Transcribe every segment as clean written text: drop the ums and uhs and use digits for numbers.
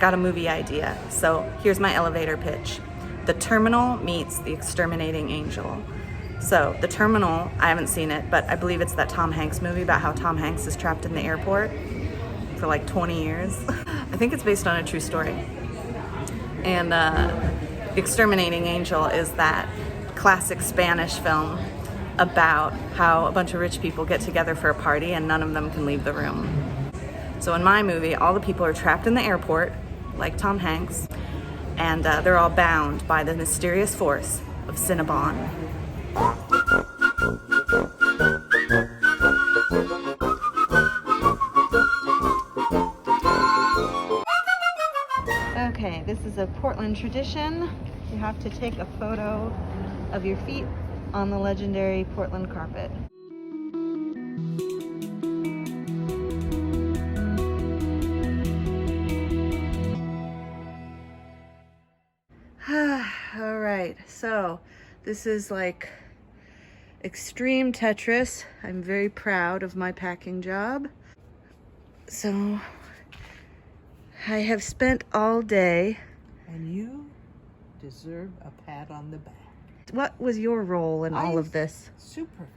got a movie idea. So here's my elevator pitch. The Terminal meets The Exterminating Angel. So The Terminal, I haven't seen it, but I believe it's that Tom Hanks movie about how Tom Hanks is trapped in the airport for like 20 years. I think it's based on a true story. And The Exterminating Angel is that classic Spanish film about how a bunch of rich people get together for a party and none of them can leave the room. So in my movie, all the people are trapped in the airport, like Tom Hanks, and they're all bound by the mysterious force of Cinnabon. Okay, this is a Portland tradition. You have to take a photo of your feet on the legendary Portland carpet. All right, so this is like extreme Tetris. I'm very proud of my packing job. So I have spent all day. And you deserve a pat on the back. What was your role in all of this? Supervised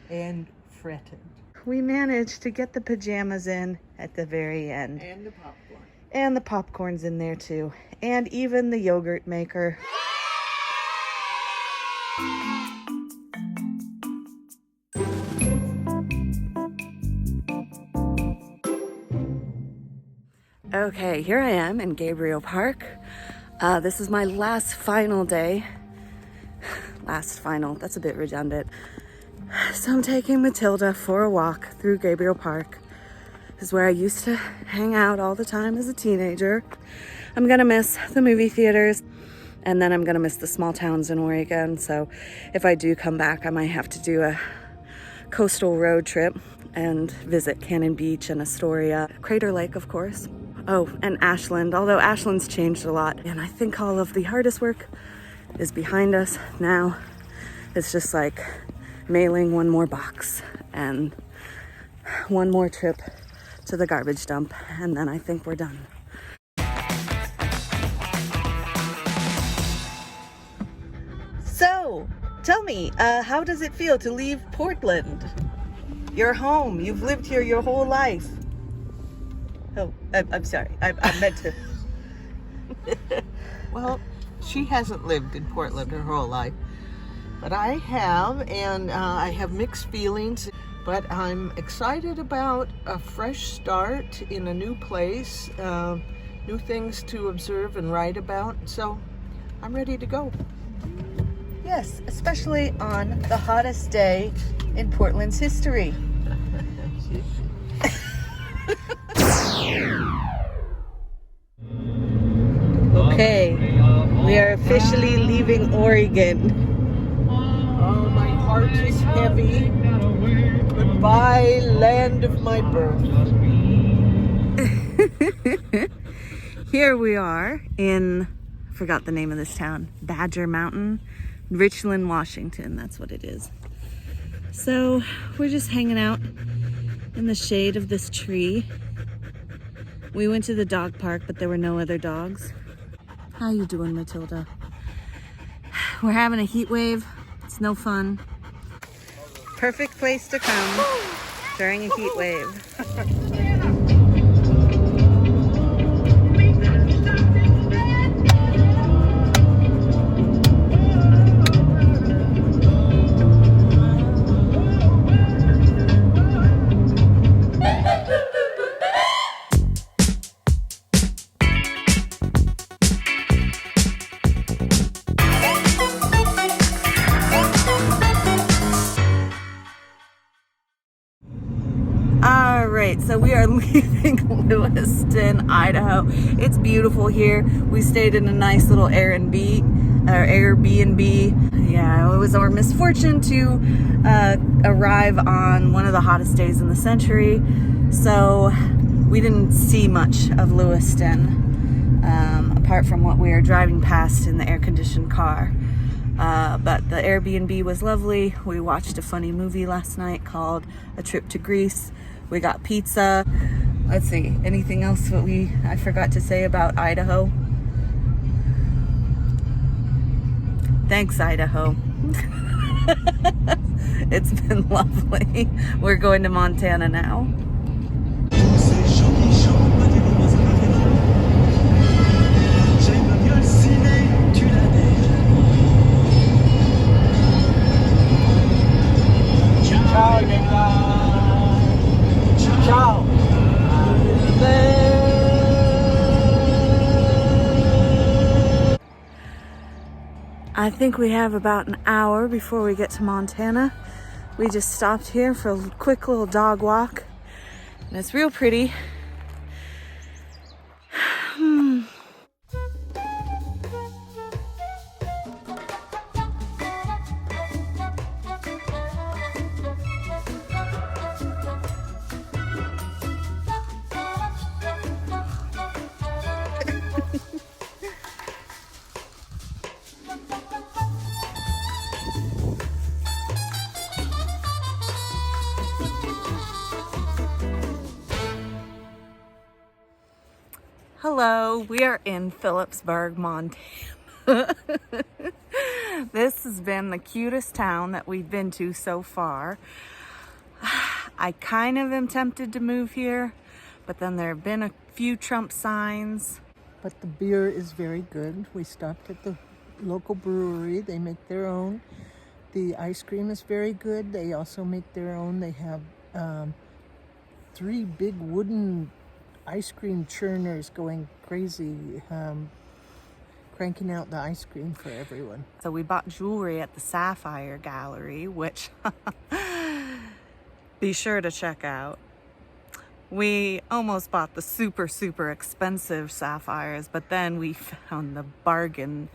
and fretted. We managed to get the pajamas in at the very end. And the popcorn. And the popcorn's in there too. And even the yogurt maker. Okay, here I am in Gabriel Park. This is my last final day. Last final, that's a bit redundant. So I'm taking Matilda for a walk through Gabriel Park. This is where I used to hang out all the time as a teenager. I'm gonna miss the movie theaters, and then I'm gonna miss the small towns in Oregon. So if I do come back, I might have to do a coastal road trip and visit Cannon Beach and Astoria. Crater Lake, of course. Oh, and Ashland, although Ashland's changed a lot. And I think all of the hardest work is behind us now. It's just like mailing one more box and one more trip to the garbage dump, and then I think we're done. So, tell me, how does it feel to leave Portland? Your home, you've lived here your whole life. Oh, I'm sorry. I meant to. Well, she hasn't lived in Portland her whole life, but I have, and I have mixed feelings. But I'm excited about a fresh start in a new place, new things to observe and write about. So I'm ready to go. Yes, especially on the hottest day in Portland's history. Okay, we are officially leaving Oregon. Oh, my heart is heavy. Goodbye, land of my birth. Here we are in, I forgot the name of this town, Badger Mountain, Richland, Washington. That's what it is. So we're just hanging out in the shade of this tree. We went to the dog park, but there were no other dogs. How you doing, Matilda? We're having a heat wave. It's no fun. Perfect place to come during a heat wave. Alright, so we are leaving Lewiston, Idaho. It's beautiful here. We stayed in a nice little Airbnb. Yeah, it was our misfortune to arrive on one of the hottest days in the century. So we didn't see much of Lewiston, apart from what we were driving past in the air-conditioned car. But the Airbnb was lovely. We watched a funny movie last night called A Trip to Greece. We got pizza. Let's see, anything else that I forgot to say about Idaho? Thanks, Idaho. It's been lovely. We're going to Montana now. Ciao. I think we have about an hour before we get to Montana. We just stopped here for a quick little dog walk, and it's real pretty. Hello, we are in Phillipsburg, Montana. This has been the cutest town that we've been to so far. I kind of am tempted to move here, but then there have been a few Trump signs. But the beer is very good. We stopped at the local brewery. They make their own. The ice cream is very good. They also make their own. They have 3 big wooden ice cream churners going crazy, cranking out the ice cream for everyone. So we bought jewelry at the Sapphire Gallery, which be sure to check out. We almost bought the super, super expensive sapphires, but then we found the bargain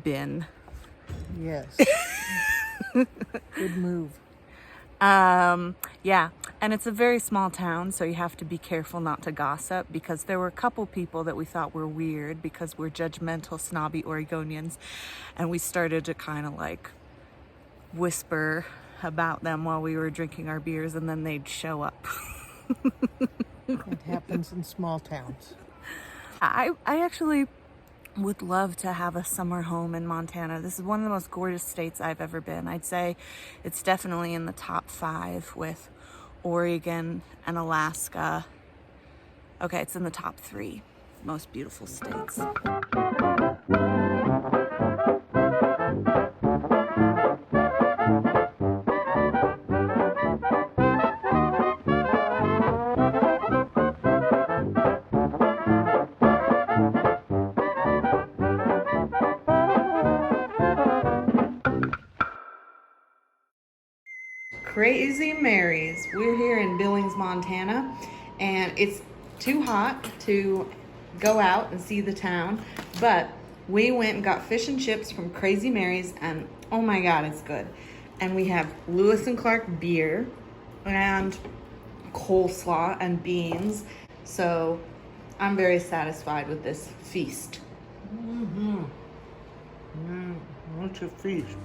bin. Yes. Good move. Yeah, and it's a very small town, so you have to be careful not to gossip, because there were a couple people that we thought were weird because we're judgmental, snobby Oregonians, and we started to kind of like whisper about them while we were drinking our beers, and then they'd show up. It happens in small towns. I actually would love to have a summer home in Montana. This is one of the most gorgeous states I've ever been. I'd say it's definitely in the top 5 with Oregon and Alaska. Okay, it's in the top 3 most beautiful states. Crazy Mary's. We're here in Billings, Montana, and it's too hot to go out and see the town, but we went and got fish and chips from Crazy Mary's, and oh my god, it's good. And we have Lewis and Clark beer and coleslaw and beans, so I'm very satisfied with this feast. What's a feast?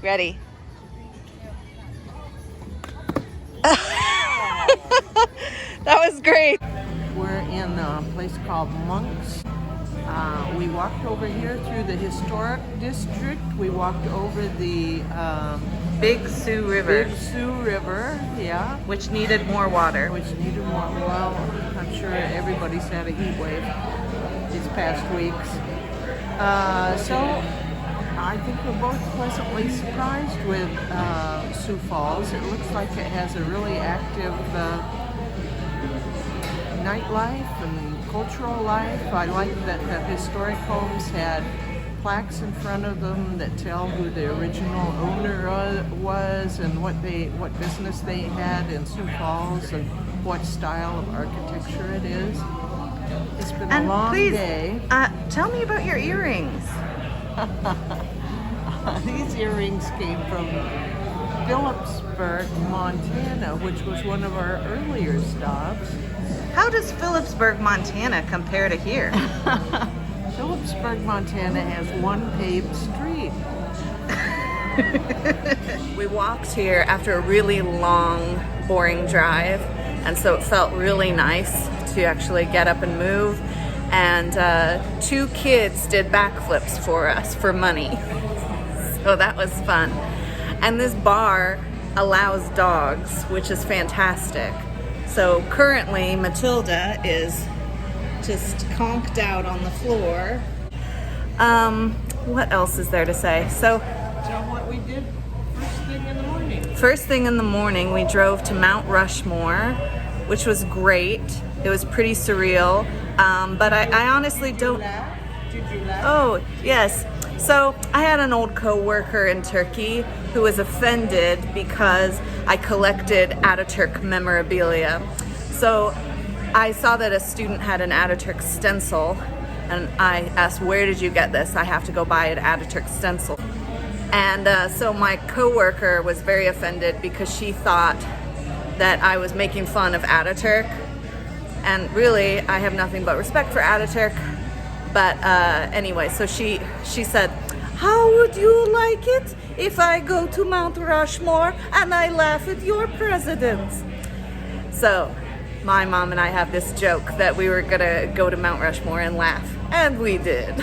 Ready? That was great. We're in a place called Monk's. We walked over here through the historic district. We walked over the Big Sioux River, Big Sioux River, yeah, which needed more water. which needed more. Well, I'm sure everybody's had a heat wave these past weeks. So I think we're both pleasantly surprised with Sioux Falls. It looks like it has a really active nightlife and cultural life. I like that the historic homes had plaques in front of them that tell who the original owner was and what business they had in Sioux Falls and what style of architecture it is. It's been a long day. Tell me about your earrings. These earrings came from Phillipsburg, Montana, which was one of our earlier stops. How does Phillipsburg, Montana compare to here? Phillipsburg, Montana has one paved street. We walked here after a really long, boring drive, and so it felt really nice to actually get up and move. And 2 kids did backflips for us for money. So that was fun. And this bar allows dogs, which is fantastic. So currently Matilda is just conked out on the floor. What else is there to say? So Tell what we did first thing in the morning. First thing in the morning, we drove to Mount Rushmore, which was great. It was pretty surreal, but I honestly don't... Did you laugh? Oh, yes. So I had an old co-worker in Turkey who was offended because I collected Ataturk memorabilia. So I saw that a student had an Ataturk stencil, and I asked, where did you get this? I have to go buy an Ataturk stencil. And so my co-worker was very offended because she thought that I was making fun of Ataturk. And really, I have nothing but respect for Ataturk. But anyway, so she said, how would you like it if I go to Mount Rushmore and I laugh at your presidents? So my mom and I have this joke that we were gonna go to Mount Rushmore and laugh. And we did.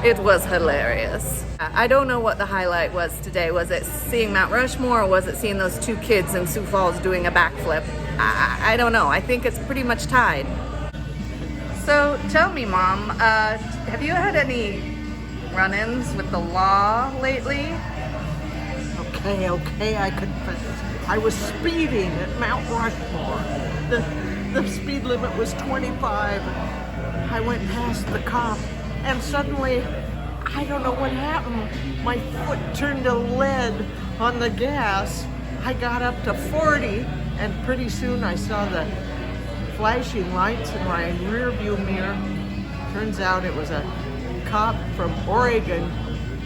It was hilarious. I don't know what the highlight was today. Was it seeing Mount Rushmore, or was it seeing those 2 kids in Sioux Falls doing a backflip? I don't know. I think it's pretty much tied. So tell me, Mom, have you had any run-ins with the law lately? Okay, I confess. I was speeding at Mount Rushmore. The speed limit was 25. I went past the cop, and suddenly, I don't know what happened. My foot turned to lead on the gas. I got up to 40, and pretty soon I saw the flashing lights in my rear view mirror. Turns out it was a cop from Oregon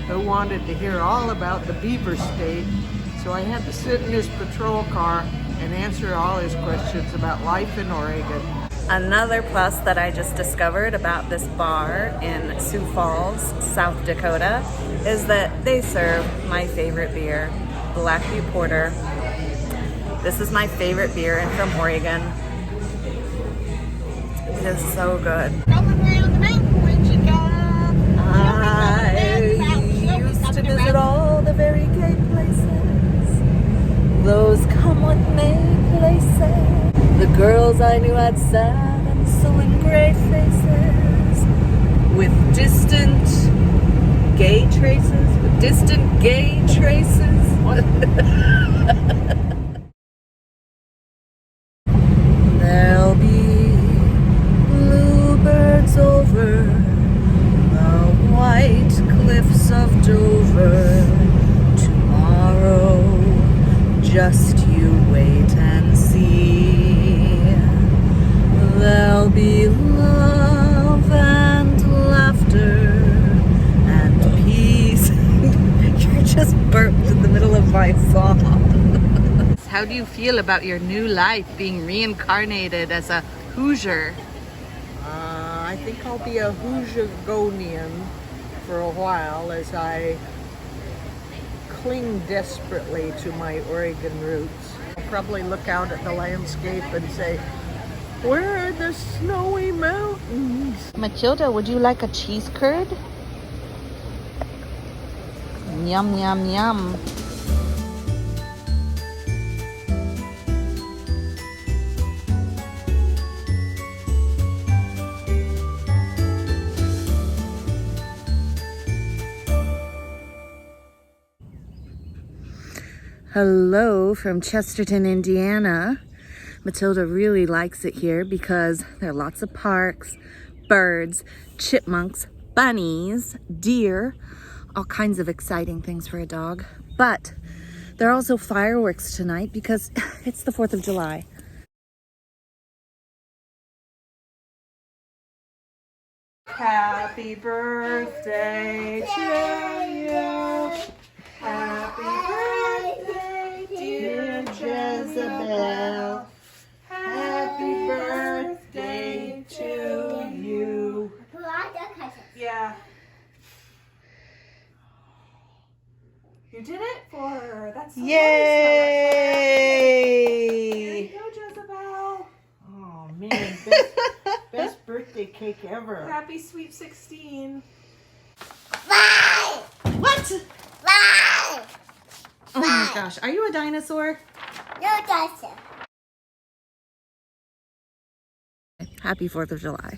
who wanted to hear all about the beaver state. So I had to sit in his patrol car and answer all his questions about life in Oregon. Another plus that I just discovered about this bar in Sioux Falls, South Dakota, is that they serve my favorite beer, Black Butte Porter. This is my favorite beer and from Oregon. It is so good. I used to visit all the very gay places, those come what may places. The girls I knew had sad and sullen gray faces, with distant gay traces. There'll be bluebirds over the white cliffs of Dover tomorrow. Just you wait and see. There'll be love and laughter and peace. You're just burped in the middle of my song. How do you feel about your new life being reincarnated as a Hoosier? I think I'll be a Hoosier-gonian for a while as I cling desperately to my Oregon roots. I'll probably look out at the landscape and say, where are the snowy mountains? Matilda, would you like a cheese curd? Yum, yum, yum. Hello from Chesterton, Indiana. Matilda really likes it here because there are lots of parks, birds, chipmunks, bunnies, deer, all kinds of exciting things for a dog. But there are also fireworks tonight because it's the 4th of July. Happy birthday to you. Happy birthday, dear Jezebel. Happy birthday to you. Yeah. You did it for her. That's so Yay! nice. Here you go, Jezebel. Oh man, best birthday cake ever. Happy Sweet 16. What? Oh my gosh, are you a dinosaur? No dinosaur. Happy 4th of July.